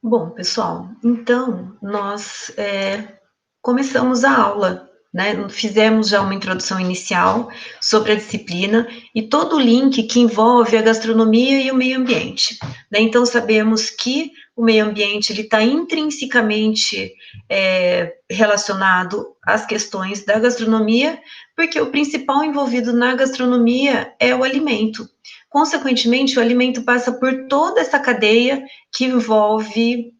Bom, pessoal, então nós começamos a aula, né? Fizemos já uma introdução inicial sobre a disciplina e todo o link que envolve a gastronomia e o meio ambiente, né? Então sabemos que o meio ambiente ele está intrinsecamente relacionado às questões da gastronomia, porque o principal envolvido na gastronomia é o alimento. Consequentemente, o alimento passa por toda essa cadeia que envolve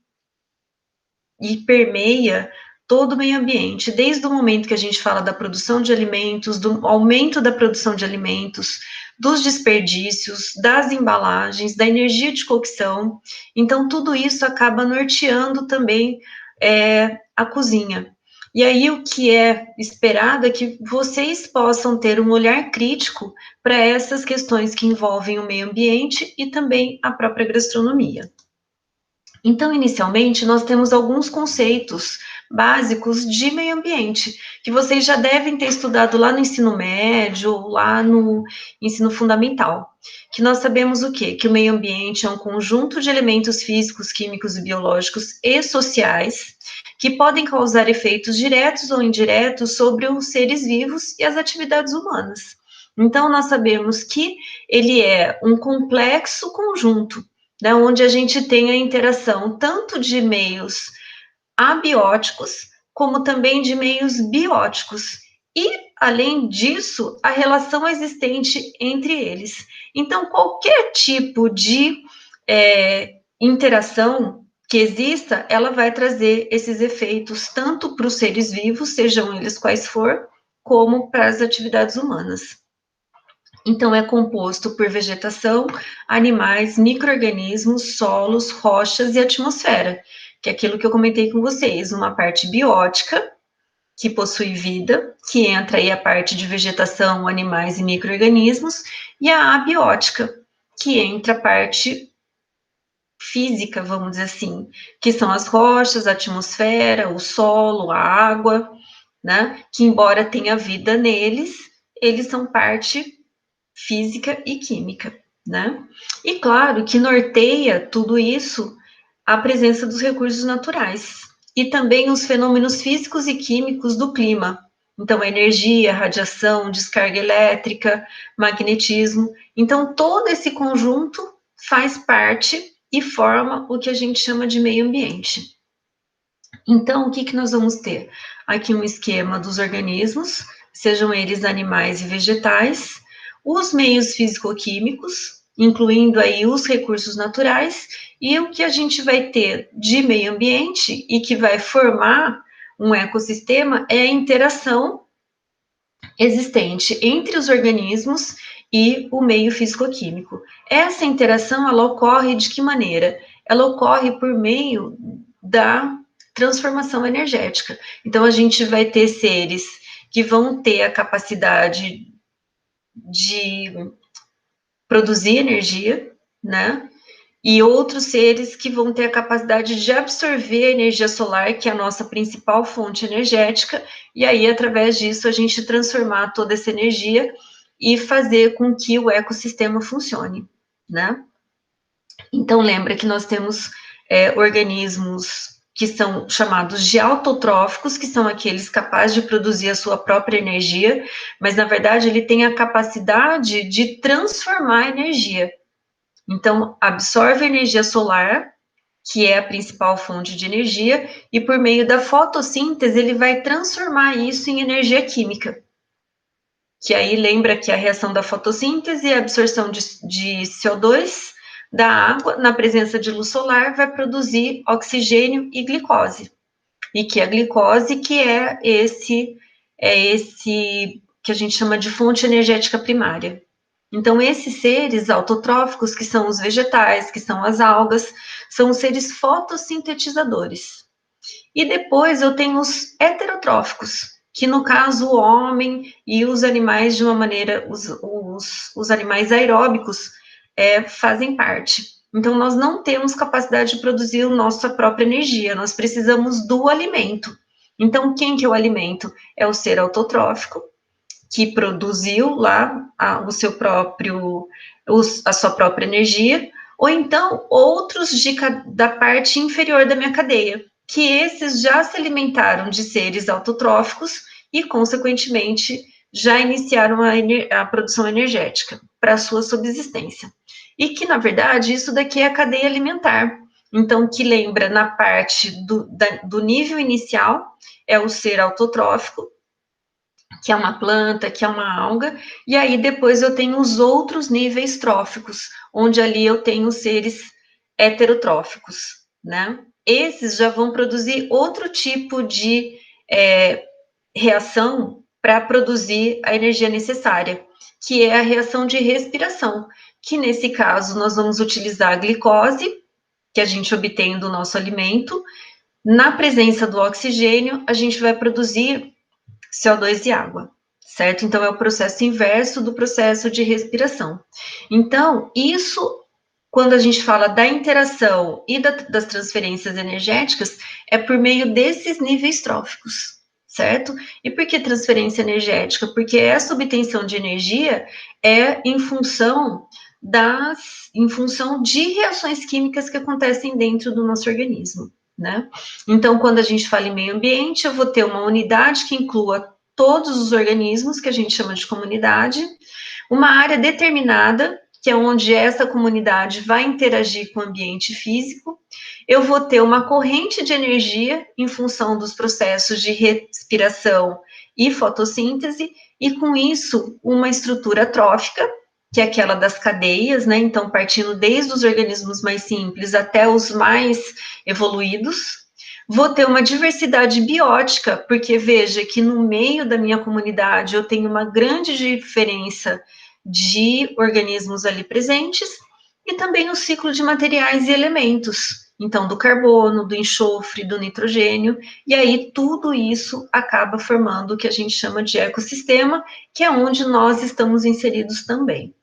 e permeia todo o meio ambiente, desde o momento que a gente fala da produção de alimentos, do aumento da produção de alimentos, dos desperdícios, das embalagens, da energia de cocção. Então, tudo isso acaba norteando também a cozinha. E aí, o que é esperado é que vocês possam ter um olhar crítico para essas questões que envolvem o meio ambiente e também a própria gastronomia. Então, inicialmente, nós temos alguns conceitos básicos de meio ambiente, que vocês já devem ter estudado lá no ensino médio, ou lá no ensino fundamental, que nós sabemos o quê? Que o meio ambiente é um conjunto de elementos físicos, químicos, biológicos e sociais, que podem causar efeitos diretos ou indiretos sobre os seres vivos e as atividades humanas. Então, nós sabemos que ele é um complexo conjunto, né, onde a gente tem a interação tanto de meios abióticos, como também de meios bióticos. E, além disso, a relação existente entre eles. Então, qualquer tipo de interação que exista, ela vai trazer esses efeitos tanto para os seres vivos, sejam eles quais for, como para as atividades humanas. Então, é composto por vegetação, animais, micro-organismos, solos, rochas e atmosfera, que é aquilo que eu comentei com vocês, uma parte biótica, que possui vida, que entra aí a parte de vegetação, animais e micro-organismos, e a abiótica, que entra a parte física, vamos dizer assim, que são as rochas, a atmosfera, o solo, a água, né, que embora tenha vida neles, eles são parte física e química, né? E claro que norteia tudo isso a presença dos recursos naturais e também os fenômenos físicos e químicos do clima. Então, energia, radiação, descarga elétrica, magnetismo. Então, todo esse conjunto faz parte e forma o que a gente chama de meio ambiente. Então, o que nós vamos ter? Aqui um esquema dos organismos, sejam eles animais e vegetais, os meios físico-químicos, incluindo aí os recursos naturais, e o que a gente vai ter de meio ambiente e que vai formar um ecossistema é a interação existente entre os organismos e o meio físico-químico. Essa interação, ela ocorre de que maneira? Ela ocorre por meio da transformação energética. Então, a gente vai ter seres que vão ter a capacidade de produzir energia, né? E outros seres que vão ter a capacidade de absorver a energia solar, que é a nossa principal fonte energética, e aí, através disso, a gente transformar toda essa energia e fazer com que o ecossistema funcione, né? Então, lembra que nós temos organismos que são chamados de autotróficos, que são aqueles capazes de produzir a sua própria energia, mas, na verdade, ele tem a capacidade de transformar a energia. Então, absorve a energia solar, que é a principal fonte de energia, e por meio da fotossíntese, ele vai transformar isso em energia química. Que aí lembra que a reação da fotossíntese e a absorção de CO2 da água, na presença de luz solar, vai produzir oxigênio e glicose. E que a glicose que é esse que a gente chama de fonte energética primária. Então, esses seres autotróficos, que são os vegetais, que são as algas, são os seres fotossintetizadores. E depois eu tenho os heterotróficos, que no caso o homem e os animais de uma maneira, os animais aeróbicos fazem parte. Então, nós não temos capacidade de produzir a nossa própria energia, nós precisamos do alimento. Então, quem que é o alimento? É o ser autotrófico, que produziu lá a sua própria energia. Ou então, outros da parte inferior da minha cadeia, que esses já se alimentaram de seres autotróficos e, consequentemente, já iniciaram a produção energética para a sua subsistência. E que, na verdade, isso daqui é a cadeia alimentar. Então, que lembra na parte do nível inicial, é o ser autotrófico, que é uma planta, que é uma alga, e aí depois eu tenho os outros níveis tróficos, onde ali eu tenho seres heterotróficos, né? Esses já vão produzir outro tipo de reação para produzir a energia necessária, que é a reação de respiração, que nesse caso nós vamos utilizar a glicose, que a gente obtém do nosso alimento, na presença do oxigênio, a gente vai produzir CO2 e água, certo? Então, é o processo inverso do processo de respiração. Então, isso, quando a gente fala da interação e das transferências energéticas, é por meio desses níveis tróficos, certo? E por que transferência energética? Porque essa obtenção de energia é em função de reações químicas que acontecem dentro do nosso organismo, né? Então, quando a gente fala em meio ambiente, eu vou ter uma unidade que inclua todos os organismos, que a gente chama de comunidade, uma área determinada, que é onde essa comunidade vai interagir com o ambiente físico. Eu vou ter uma corrente de energia em função dos processos de respiração e fotossíntese, e com isso, uma estrutura trófica, que é aquela das cadeias, né? Então, partindo desde os organismos mais simples até os mais evoluídos. Vou ter uma diversidade biótica, porque veja que no meio da minha comunidade eu tenho uma grande diferença de organismos ali presentes, e também o ciclo de materiais e elementos. Então, do carbono, do enxofre, do nitrogênio, e aí tudo isso acaba formando o que a gente chama de ecossistema, que é onde nós estamos inseridos também.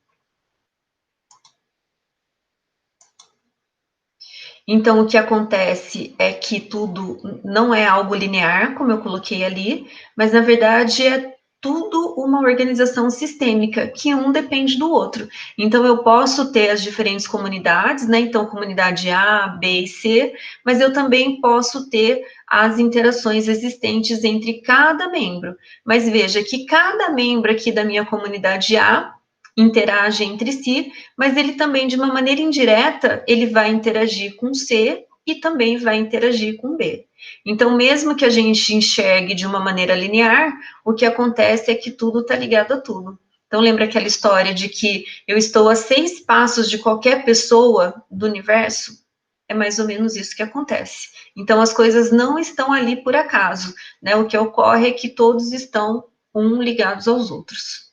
Então, o que acontece é que tudo não é algo linear, como eu coloquei ali, mas na verdade é tudo uma organização sistêmica, que um depende do outro. Então, eu posso ter as diferentes comunidades, né? Então, comunidade A, B e C, mas eu também posso ter as interações existentes entre cada membro. Mas veja que cada membro aqui da minha comunidade A interage entre si, mas ele também, de uma maneira indireta, ele vai interagir com C e também vai interagir com B. Então, mesmo que a gente enxergue de uma maneira linear, o que acontece é que tudo está ligado a tudo. Então, lembra aquela história de que eu estou a 6 passos de qualquer pessoa do universo? É mais ou menos isso que acontece. Então, as coisas não estão ali por acaso, né? O que ocorre é que todos estão ligados aos outros.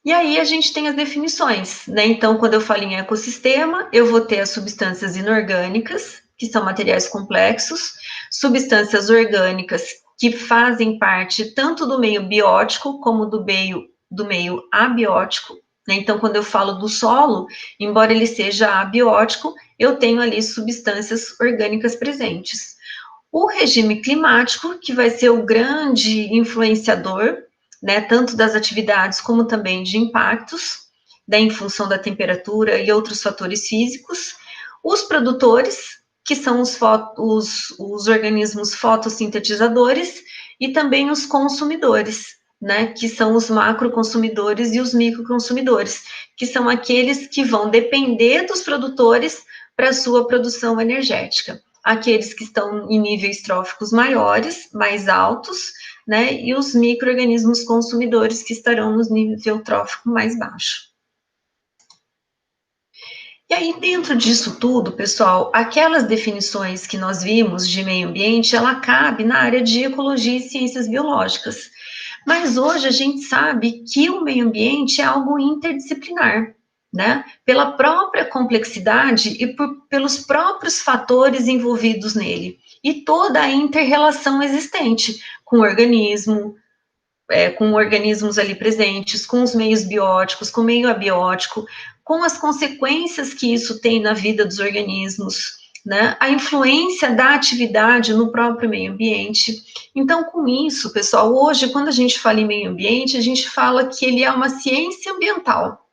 E aí a gente tem as definições, né? Então, quando eu falo em ecossistema, eu vou ter as substâncias inorgânicas, que são materiais complexos, substâncias orgânicas, que fazem parte tanto do meio biótico como do meio abiótico, né? Então, quando eu falo do solo, embora ele seja abiótico, eu tenho ali substâncias orgânicas presentes. O regime climático, que vai ser o grande influenciador, né, tanto das atividades como também de impactos, né, em função da temperatura e outros fatores físicos. Os produtores, que são os organismos fotossintetizadores, e também os consumidores, né, que são os macroconsumidores e os microconsumidores, que são aqueles que vão depender dos produtores para a sua produção energética. Aqueles que estão em níveis tróficos maiores, mais altos, né, e os micro-organismos consumidores que estarão no nível trófico mais baixo. E aí, dentro disso tudo, pessoal, aquelas definições que nós vimos de meio ambiente, ela cabe na área de ecologia e ciências biológicas. Mas hoje a gente sabe que o meio ambiente é algo interdisciplinar, né? Pela própria complexidade e pelos próprios fatores envolvidos nele. E toda a inter-relação existente com o organismo, com organismos ali presentes, com os meios bióticos, com o meio abiótico, com as consequências que isso tem na vida dos organismos, né? A influência da atividade no próprio meio ambiente. Então, com isso, pessoal, hoje, quando a gente fala em meio ambiente, a gente fala que ele é uma ciência ambiental,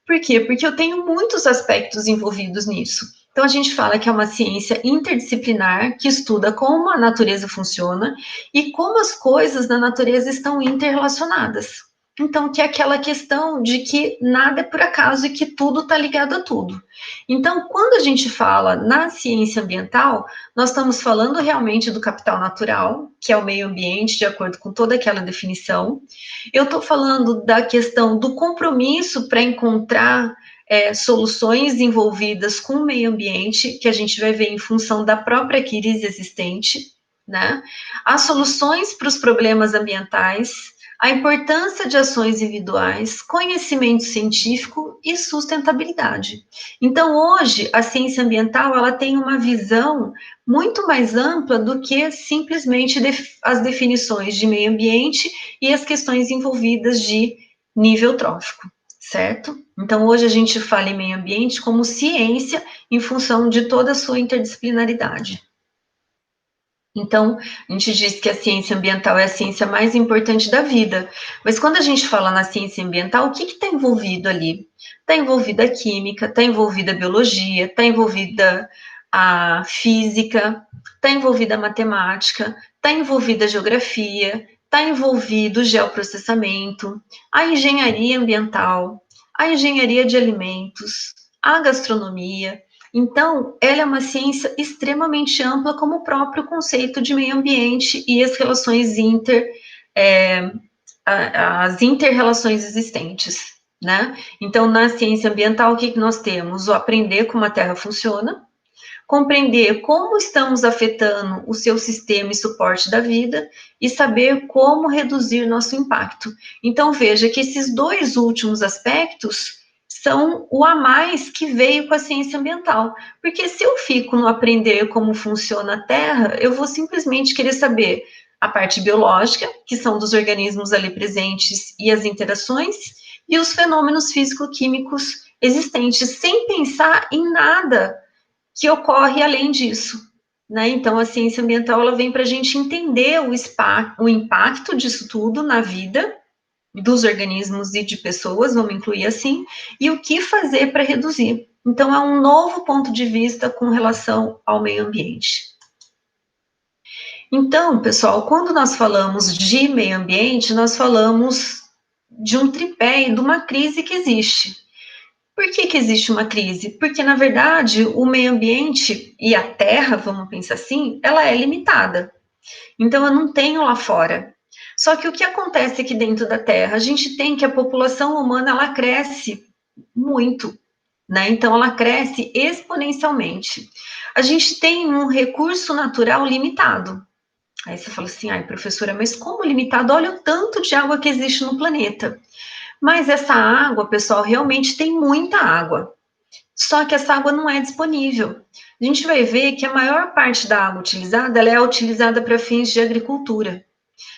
Por quê? Porque eu tenho muitos aspectos envolvidos nisso. Então, a gente fala que é uma ciência interdisciplinar que estuda como a natureza funciona e como as coisas na natureza estão interrelacionadas. Então, que é aquela questão de que nada é por acaso e que tudo está ligado a tudo. Então, quando a gente fala na ciência ambiental, nós estamos falando realmente do capital natural, que é o meio ambiente, de acordo com toda aquela definição. Eu estou falando da questão do compromisso para encontrar soluções envolvidas com o meio ambiente, que a gente vai ver em função da própria crise existente, né? As soluções para os problemas ambientais, a importância de ações individuais, conhecimento científico e sustentabilidade. Então, hoje, a ciência ambiental ela tem uma visão muito mais ampla do que simplesmente as definições de meio ambiente e as questões envolvidas de nível trófico, certo? Então, hoje a gente fala em meio ambiente como ciência em função de toda a sua interdisciplinaridade. Então, a gente diz que a ciência ambiental é a ciência mais importante da vida, mas quando a gente fala na ciência ambiental, o que está envolvido ali? Está envolvida a química, está envolvida a biologia, está envolvida a física, está envolvida a matemática, está envolvida a geografia, está envolvido o geoprocessamento, a engenharia ambiental, a engenharia de alimentos, a gastronomia. Então, ela é uma ciência extremamente ampla, como o próprio conceito de meio ambiente e as relações as inter-relações existentes, né? Então, na ciência ambiental, o que nós temos? O aprender como a Terra funciona, compreender como estamos afetando o seu sistema e suporte da vida e saber como reduzir nosso impacto. Então, veja que esses dois últimos aspectos são o a mais que veio com a ciência ambiental. Porque se eu fico no aprender como funciona a Terra, eu vou simplesmente querer saber a parte biológica, que são dos organismos ali presentes e as interações, e os fenômenos físico-químicos existentes, sem pensar em nada que ocorre além disso. Né? Então, a ciência ambiental ela vem para a gente entender o impacto disso tudo na vida dos organismos e de pessoas, vamos incluir assim, e o que fazer para reduzir. Então, é um novo ponto de vista com relação ao meio ambiente. Então, pessoal, quando nós falamos de meio ambiente, nós falamos de um tripé e de uma crise que existe. Por que existe uma crise? Porque, na verdade, o meio ambiente e a Terra, vamos pensar assim, ela é limitada. Então, eu não tenho lá fora. Só que o que acontece aqui dentro da Terra? A gente tem que a população humana, ela cresce muito, né? Então, ela cresce exponencialmente. A gente tem um recurso natural limitado. Aí você fala assim, ai, professora, mas como limitado? Olha o tanto de água que existe no planeta. Mas essa água, pessoal, realmente tem muita água. Só que essa água não é disponível. A gente vai ver que a maior parte da água utilizada, ela é utilizada para fins de agricultura.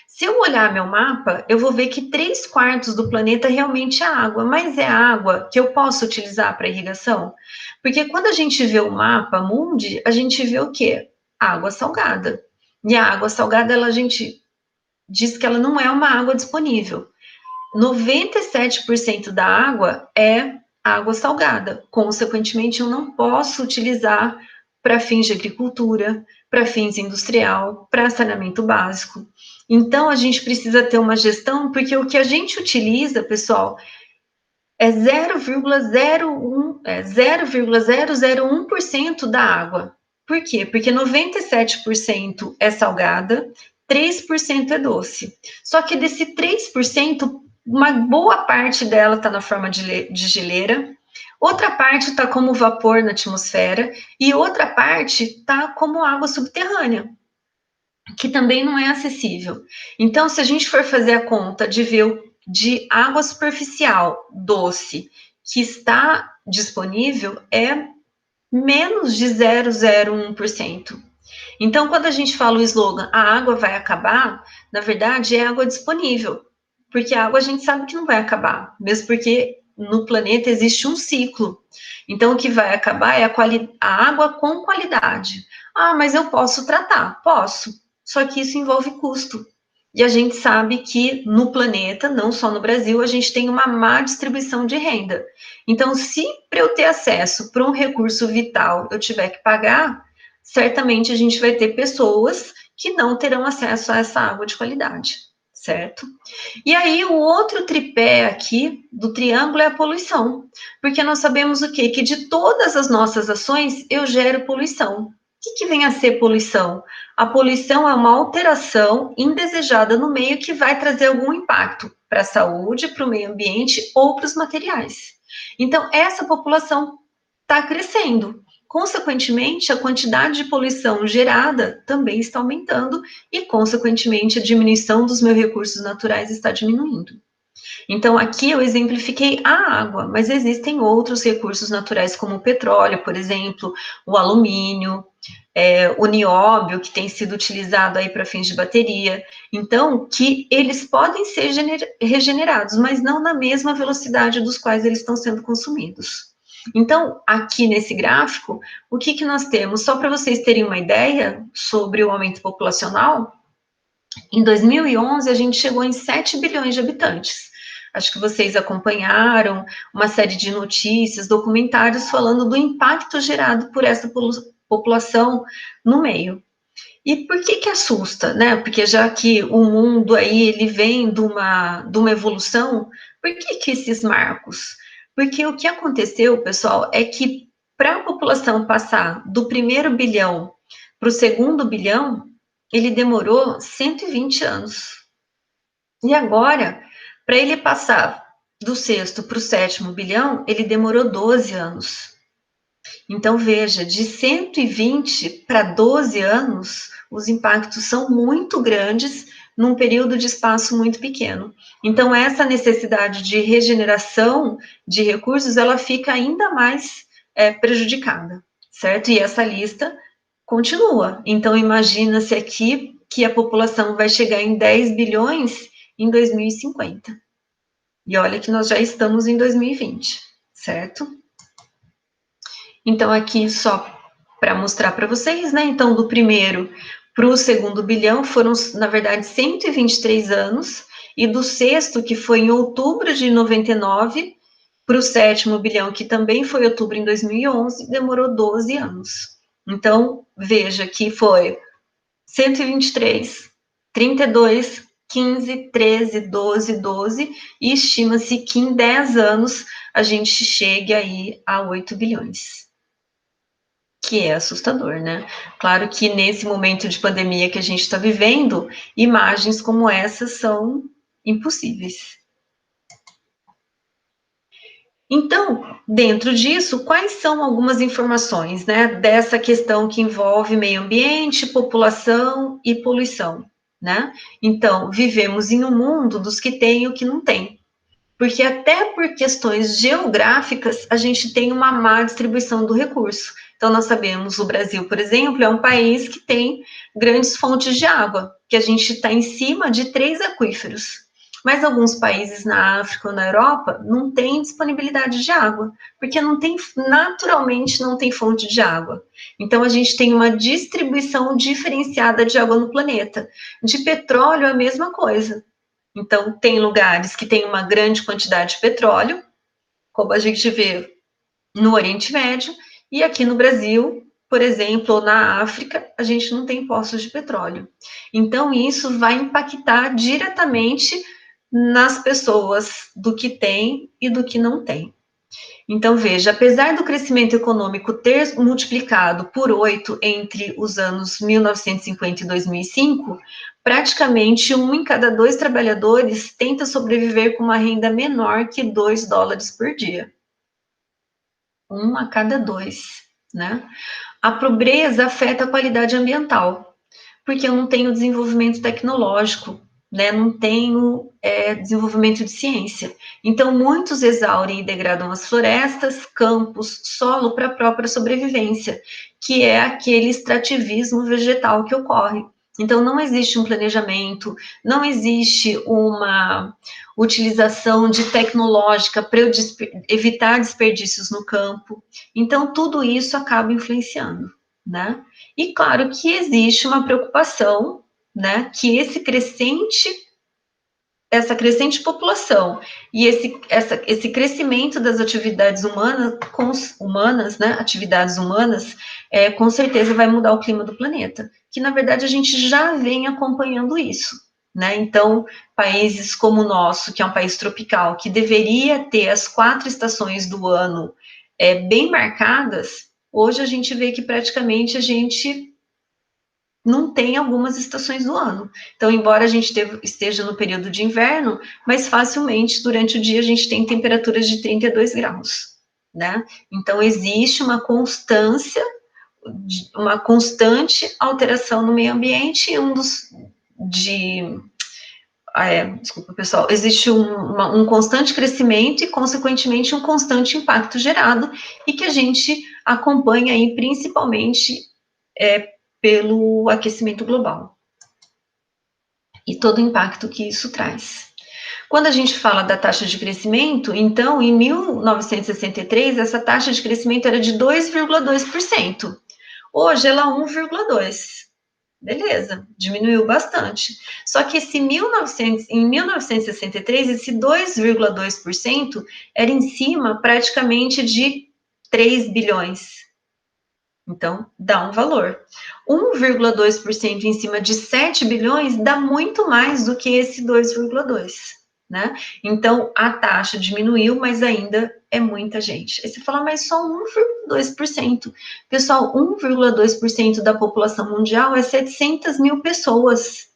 Se eu olhar meu mapa, eu vou ver que 3/4 do planeta realmente é água, mas é água que eu posso utilizar para irrigação? Porque quando a gente vê o mapa mundi, a gente vê o quê? Água salgada. E a água salgada, a gente diz que ela não é uma água disponível. 97% da água é água salgada. Consequentemente, eu não posso utilizar para fins de agricultura, para fins industrial, para saneamento básico. Então, a gente precisa ter uma gestão, porque o que a gente utiliza, pessoal, é 0,001% da água. Por quê? Porque 97% é salgada, 3% é doce. Só que desse 3%, uma boa parte dela está na forma de geleira, outra parte está como vapor na atmosfera e outra parte está como água subterrânea, que também não é acessível. Então, se a gente for fazer a conta de ver de água superficial doce que está disponível, é menos de 0,01%. Então, quando a gente fala o slogan, a água vai acabar, na verdade é água disponível, porque a água a gente sabe que não vai acabar, mesmo porque no planeta existe um ciclo. Então, o que vai acabar é a água com qualidade. Ah, mas eu posso tratar? Posso, só que isso envolve custo. E a gente sabe que no planeta, não só no Brasil, a gente tem uma má distribuição de renda. Então, se para eu ter acesso para um recurso vital eu tiver que pagar, certamente a gente vai ter pessoas que não terão acesso a essa água de qualidade, certo? E aí, o outro tripé aqui do triângulo é a poluição, porque nós sabemos o quê? Que de todas as nossas ações eu gero poluição. O que vem a ser poluição? A poluição é uma alteração indesejada no meio que vai trazer algum impacto para a saúde, para o meio ambiente ou para os materiais. Então, essa população está crescendo. Consequentemente, a quantidade de poluição gerada também está aumentando e, consequentemente, a diminuição dos meus recursos naturais está diminuindo. Então, aqui eu exemplifiquei a água, mas existem outros recursos naturais, como o petróleo, por exemplo, o alumínio, o nióbio, que tem sido utilizado aí para fins de bateria. Então, que eles podem ser regenerados, mas não na mesma velocidade dos quais eles estão sendo consumidos. Então, aqui nesse gráfico, o que nós temos? Só para vocês terem uma ideia sobre o aumento populacional, em 2011 a gente chegou em 7 bilhões de habitantes. Acho que vocês acompanharam uma série de notícias, documentários falando do impacto gerado por essa população no meio. E por que assusta, né? Porque já que o mundo aí ele vem de uma evolução, por que esses marcos? Porque o que aconteceu, pessoal, é que para a população passar do primeiro bilhão para o segundo bilhão, ele demorou 120 anos. E agora, para ele passar do sexto para o sétimo bilhão, ele demorou 12 anos. Então, veja, de 120 para 12 anos, os impactos são muito grandes num período de espaço muito pequeno. Então, essa necessidade de regeneração de recursos, ela fica ainda mais prejudicada, certo? E essa lista continua. Então, imagina-se aqui que a população vai chegar em 10 bilhões em 2050. E olha que nós já estamos em 2020, certo? Então, aqui só para mostrar para vocês, né? Então, do primeiro para o segundo bilhão foram, na verdade, 123 anos, e do sexto, que foi em outubro de 99, para o sétimo bilhão, que também foi outubro em 2011, demorou 12 anos. Então, veja que foi 123, 32, 15, 13, 12, 12, e estima-se que em 10 anos a gente chegue aí a 8 bilhões. Que é assustador, né? Claro que nesse momento de pandemia que a gente está vivendo, imagens como essas são impossíveis. Então, dentro disso, quais são algumas informações, né, dessa questão que envolve meio ambiente, população e poluição, né? Então, vivemos em um mundo dos que tem e o que não tem. Porque até por questões geográficas, a gente tem uma má distribuição do recurso. Então, nós sabemos, o Brasil, por exemplo, é um país que tem grandes fontes de água, que a gente está em cima de 3 aquíferos. Mas alguns países na África ou na Europa não têm disponibilidade de água, porque não tem, naturalmente não tem fonte de água. Então, a gente tem uma distribuição diferenciada de água no planeta. De petróleo, a mesma coisa. Então, tem lugares que tem uma grande quantidade de petróleo, como a gente vê no Oriente Médio, e aqui no Brasil, por exemplo, ou na África, a gente não tem poços de petróleo. Então, isso vai impactar diretamente nas pessoas do que tem e do que não tem. Então, veja, apesar do crescimento econômico ter multiplicado por 8 entre os anos 1950 e 2005, praticamente 1 em cada 2 trabalhadores tenta sobreviver com uma renda menor que $2 por dia. 1 a cada 2, né? A pobreza afeta a qualidade ambiental, porque eu não tenho desenvolvimento tecnológico, né? Não tenho desenvolvimento de ciência. Então, muitos exaurem e degradam as florestas, campos, solo para a própria sobrevivência, que é aquele extrativismo vegetal que ocorre. Então, não existe um planejamento, não existe uma utilização de tecnológica para eu evitar desperdícios no campo. Então, tudo isso acaba influenciando, né? E claro que existe uma preocupação, né, que essa crescente população e esse crescimento das atividades humanas, né, atividades humanas, com certeza vai mudar o clima do planeta, que na verdade a gente já vem acompanhando isso, né? Então, países como o nosso, que é um país tropical, que deveria ter as 4 estações do ano bem marcadas, hoje a gente vê que praticamente a gente não tem algumas estações do ano. Então, embora a gente esteja no período de inverno, mas facilmente durante o dia a gente tem temperaturas de 32 graus, né? Então, existe uma constante alteração no meio ambiente e desculpa, pessoal, existe um constante crescimento e, consequentemente, um constante impacto gerado e que a gente acompanha aí principalmente pelo aquecimento global e todo o impacto que isso traz. Quando a gente fala da taxa de crescimento, então, em 1963, essa taxa de crescimento era de 2,2%. Hoje, ela é 1,2%. Beleza, diminuiu bastante. Só que em 1963, esse 2,2% era em cima praticamente de 3 bilhões. Então, dá um valor. 1,2% em cima de 7 bilhões dá muito mais do que esse 2,2%, né? Então, a taxa diminuiu, mas ainda é muita gente. Aí você fala, mas só 1,2%. Pessoal, 1,2% da população mundial é 700 mil pessoas,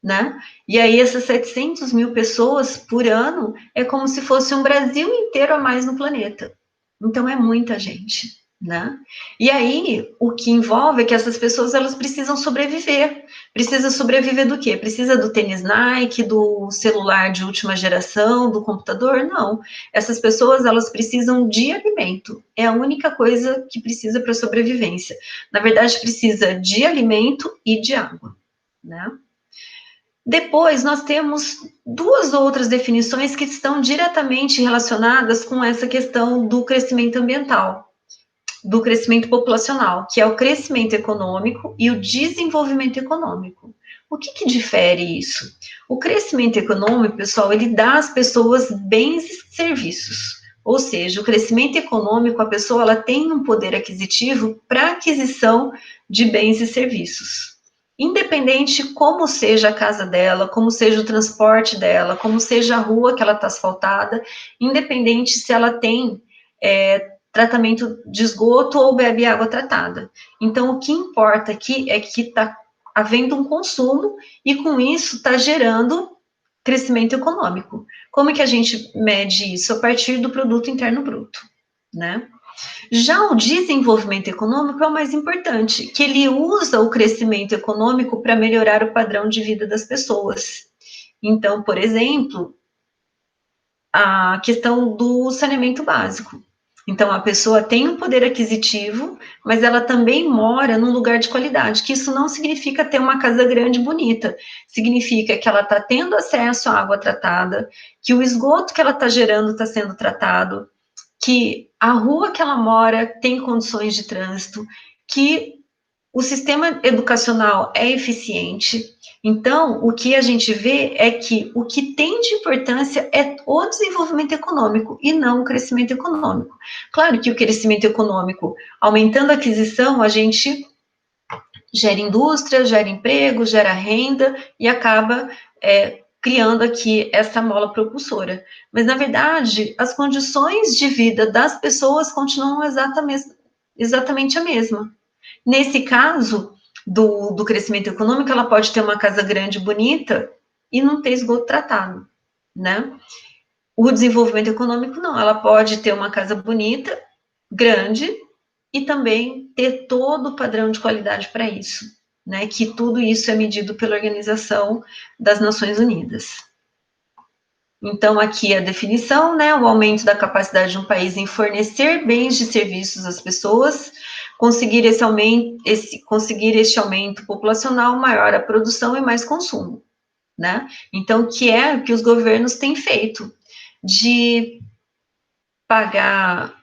né? E aí, essas 700 mil pessoas por ano é como se fosse um Brasil inteiro a mais no planeta. Então, é muita gente, né? E aí, o que envolve é que essas pessoas, elas precisam sobreviver. Precisa sobreviver do quê? Precisa do tênis Nike, do celular de última geração, do computador? Não. Essas pessoas, elas precisam de alimento. É a única coisa que precisa para sobrevivência. Na verdade, precisa de alimento e de água, né? Depois, nós temos 2 outras definições que estão diretamente relacionadas com essa questão do crescimento ambiental, do crescimento populacional, que é o crescimento econômico e o desenvolvimento econômico. O que difere isso? O crescimento econômico, pessoal, ele dá às pessoas bens e serviços. Ou seja, o crescimento econômico, a pessoa ela tem um poder aquisitivo para aquisição de bens e serviços. Independente como seja a casa dela, como seja o transporte dela, como seja a rua que ela está asfaltada, independente se ela tem tratamento de esgoto ou bebe água tratada. Então, o que importa aqui é que está havendo um consumo e, com isso, está gerando crescimento econômico. Como é que a gente mede isso? A partir do produto interno bruto, né? Já o desenvolvimento econômico é o mais importante, que ele usa o crescimento econômico para melhorar o padrão de vida das pessoas. Então, por exemplo, a questão do saneamento básico. Então, a pessoa tem um poder aquisitivo, mas ela também mora num lugar de qualidade, que isso não significa ter uma casa grande e bonita, significa que ela está tendo acesso à água tratada, que o esgoto que ela está gerando está sendo tratado, que a rua que ela mora tem condições de trânsito, que o sistema educacional é eficiente. Então, o que a gente vê é que o que tem de importância é o desenvolvimento econômico e não o crescimento econômico. Claro que o crescimento econômico, aumentando a aquisição, a gente gera indústria, gera emprego, gera renda e acaba criando aqui essa mola propulsora. Mas, na verdade, as condições de vida das pessoas continuam exatamente a mesma. Nesse caso do crescimento econômico, ela pode ter uma casa grande, bonita, e não ter esgoto tratado, né? O desenvolvimento econômico, não. Ela pode ter uma casa bonita, grande, e também ter todo o padrão de qualidade para isso, né? Que tudo isso é medido pela Organização das Nações Unidas. Então, aqui a definição, né? O aumento da capacidade de um país em fornecer bens e serviços às pessoas, conseguir este aumento populacional, maior a produção e mais consumo, né? Então, que é o que os governos têm feito, de pagar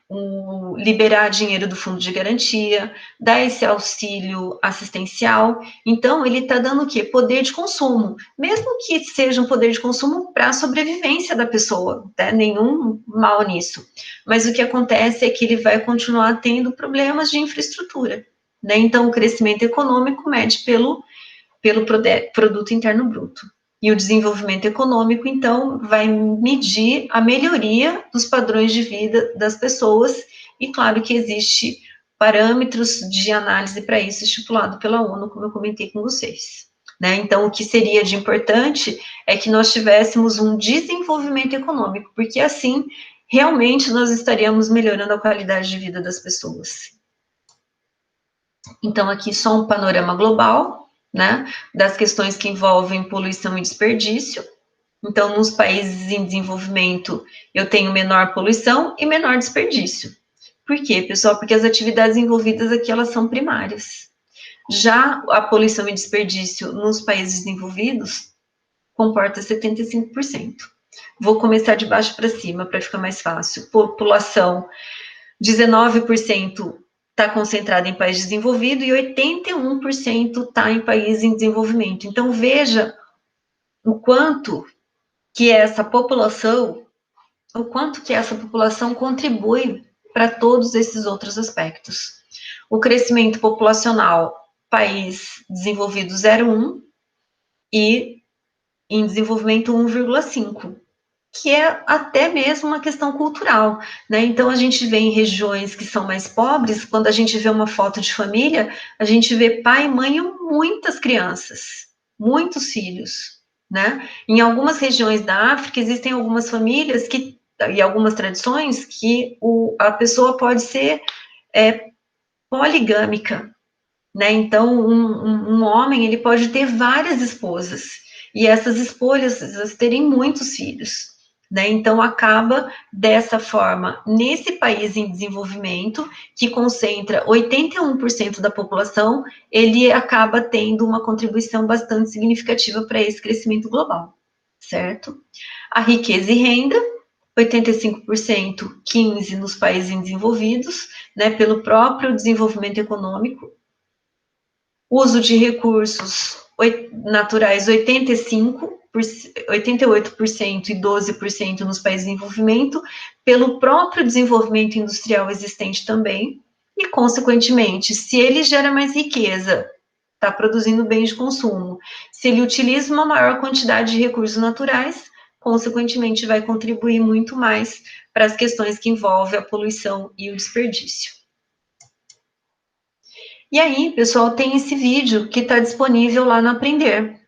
liberar dinheiro do fundo de garantia, dar esse auxílio assistencial. Então, ele está dando o quê? Poder de consumo, mesmo que seja um poder de consumo para a sobrevivência da pessoa, tá? Nenhum mal nisso. Mas o que acontece é que ele vai continuar tendo problemas de infraestrutura, né? Então, o crescimento econômico mede pelo produto interno bruto. E o desenvolvimento econômico, então, vai medir a melhoria dos padrões de vida das pessoas, e claro que existe parâmetros de análise para isso estipulado pela ONU, como eu comentei com vocês. Né? Então, o que seria de importante é que nós tivéssemos um desenvolvimento econômico, porque assim, realmente, nós estaríamos melhorando a qualidade de vida das pessoas. Então, aqui só um panorama global, né, das questões que envolvem poluição e desperdício. Então, nos países em desenvolvimento, eu tenho menor poluição e menor desperdício. Por quê, pessoal? Porque as atividades envolvidas aqui, elas são primárias. Já a poluição e desperdício nos países desenvolvidos comporta 75%. Vou começar de baixo para cima, para ficar mais fácil. População, 19% está concentrada em país desenvolvido e 81% está em país em desenvolvimento. Então, veja o quanto que essa população contribui para todos esses outros aspectos. O crescimento populacional, país desenvolvido 0,1 e em desenvolvimento 1,5. Que é até mesmo uma questão cultural, né? Então, a gente vê em regiões que são mais pobres, quando a gente vê uma foto de família, a gente vê pai e mãe e muitas crianças, muitos filhos, né? Em algumas regiões da África, existem algumas famílias e algumas tradições que a pessoa pode ser poligâmica, né? Então, um homem, ele pode ter várias esposas, e essas esposas terem muitos filhos, né? Então, acaba dessa forma, nesse país em desenvolvimento, que concentra 81% da população, ele acaba tendo uma contribuição bastante significativa para esse crescimento global, certo? A riqueza e renda, 85%, 15% nos países em desenvolvidos, né, pelo próprio desenvolvimento econômico. Uso de recursos naturais, 88% e 12% nos países em desenvolvimento, pelo próprio desenvolvimento industrial existente também, e, consequentemente, se ele gera mais riqueza, está produzindo bens de consumo, se ele utiliza uma maior quantidade de recursos naturais, consequentemente, vai contribuir muito mais para as questões que envolvem a poluição e o desperdício. E aí, pessoal, tem esse vídeo que está disponível lá no Aprender,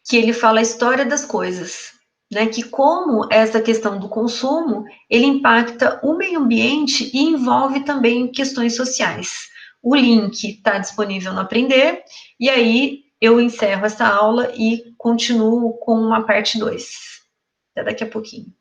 que ele fala a história das coisas, né? Que como essa questão do consumo, ele impacta o meio ambiente e envolve também questões sociais. O link está disponível no Aprender, e aí eu encerro essa aula e continuo com a parte 2. Até daqui a pouquinho.